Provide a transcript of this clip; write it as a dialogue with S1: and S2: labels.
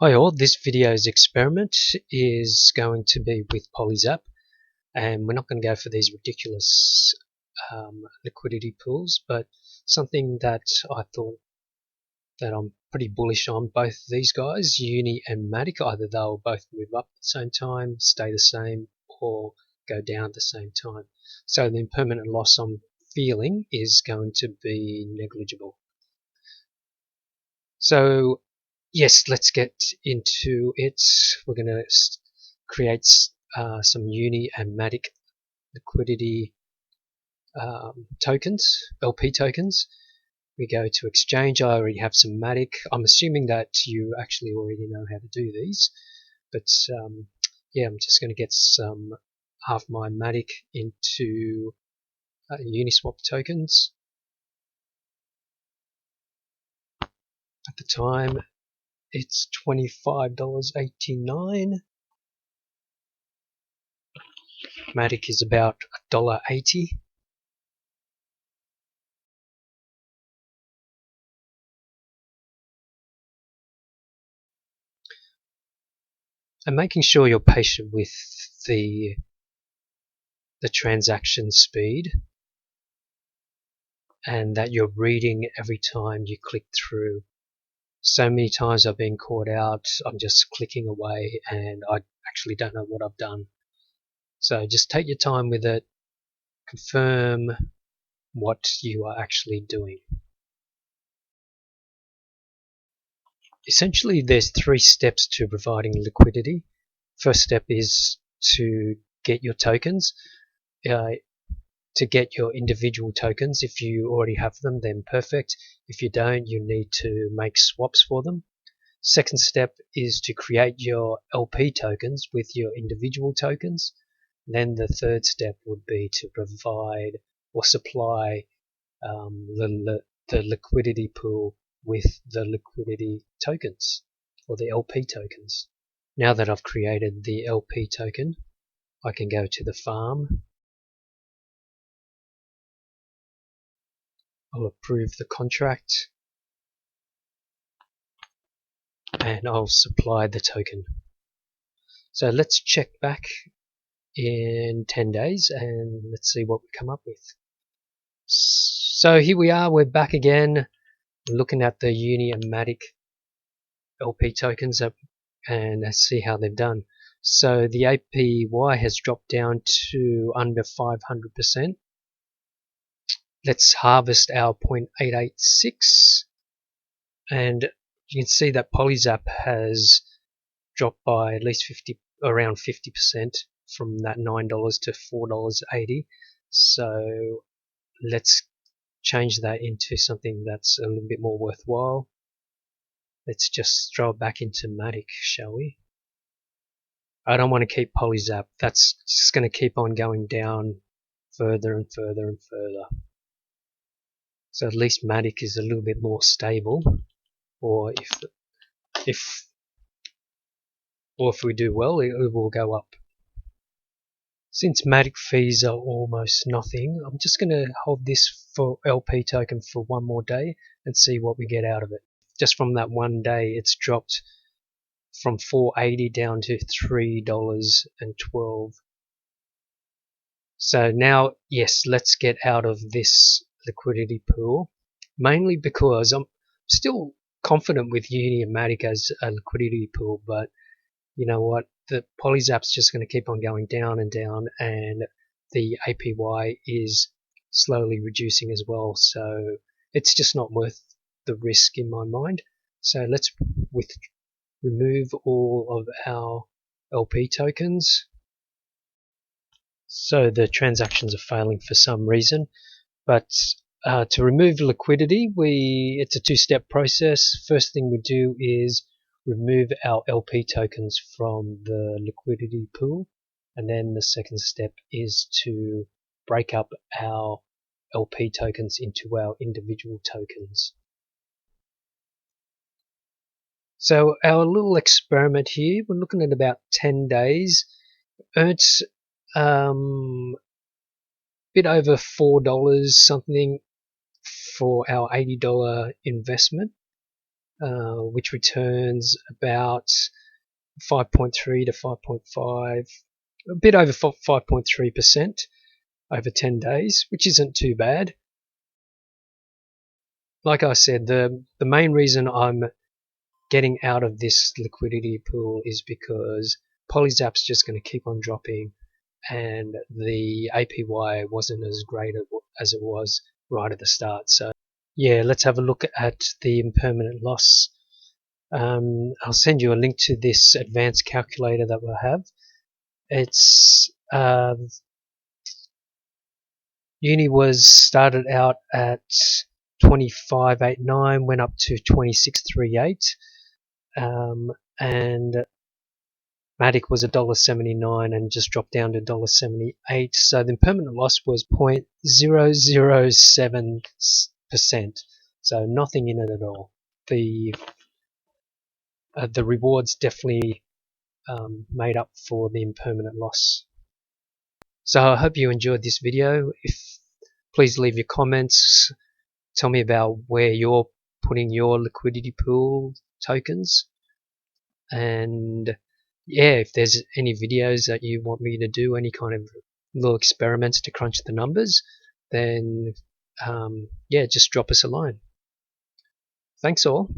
S1: Hi all, this video's experiment is going to be with Polyzap, and we're not going to go for these ridiculous liquidity pools, but something that I thought that I'm pretty bullish on, both these guys, Uni and Matic. Either they'll both move up at the same time, stay the same, or go down at the same time. So the impermanent loss I'm feeling is going to be negligible. So yes, let's get into it. We're going to create some Uni and Matic liquidity tokens, LP tokens. We go to exchange. I already have some Matic. I'm assuming that you actually already know how to do these, but yeah, I'm just going to get some half my Matic into UniSwap tokens. At the time, it's $25.89. Matic is about $1.80. And making sure you're patient with the transaction speed, and that you're reading every time you click through. So many times I've been caught out. I'm just clicking away and I actually don't know what I've done. So just take your time with it. Confirm what you are actually doing. Essentially, there's 3 steps to providing liquidity. First step is to get your tokens. To get your individual tokens. If you already have them, then perfect. If you don't, you need to make swaps for them. Second step is to create your LP tokens with your individual tokens. Then the third step would be to provide or supply the liquidity pool with the liquidity tokens or the LP tokens. Now that I've created the LP token, I can go to the farm. I'll approve the contract and I'll supply the token. So let's check back in 10 days and let's see what we come up with. So here we are, we're back again looking at the Uni and Matic LP tokens and let's see how they've done. So the APY has dropped down to under 500%. Let's harvest our 0.886, and you can see that Polyzap has dropped by at least around 50% from that $9 to $4.80. So let's change that into something that's a little bit more worthwhile. Let's just throw it back into Matic, shall we? I don't want to keep Polyzap. That's just going to keep on going down further and further and further. So at least Matic is a little bit more stable, or if we do well, it will go up. Since Matic fees are almost nothing, I'm just going to hold this for LP token for one more day and see what we get out of it. Just from that one day, it's dropped from $4.80 down to $3.12. So now, yes, let's get out of this liquidity pool, mainly because I'm still confident with Uni and Matic as a liquidity pool, but you know what, the Polyzap's just going to keep on going down and down, and the APY is slowly reducing as well, so it's just not worth the risk in my mind. So let's remove all of our LP tokens. So the transactions are failing for some reason, but to remove liquidity, it's a 2-step process. First thing we do is remove our LP tokens from the liquidity pool, and then the second step is to break up our LP tokens into our individual tokens. So our little experiment here, we're looking at about 10 days. Earns bit over $4 something for our $80 investment. which returns about 5.3 to 5.5, a bit over 5.3% over 10 days, which isn't too bad. Like I said, the main reason I'm getting out of this liquidity pool is because Polyzap's just going to keep on dropping, and the APY wasn't as great as it was right at the start. So yeah, let's have a look at the impermanent loss. I'll send you a link to this advanced calculator that we'll have. It's Uni was started out at 25.89, went up to 26.38, and Matic was $1.79 and just dropped down to $1.78. So the impermanent loss was 0.007%. So nothing in it at all. The rewards definitely made up for the impermanent loss. So I hope you enjoyed this video. Please leave your comments. Tell me about where you're putting your liquidity pool tokens, and yeah, if there's any videos that you want me to do, any kind of little experiments to crunch the numbers, then yeah, just drop us a line. Thanks all.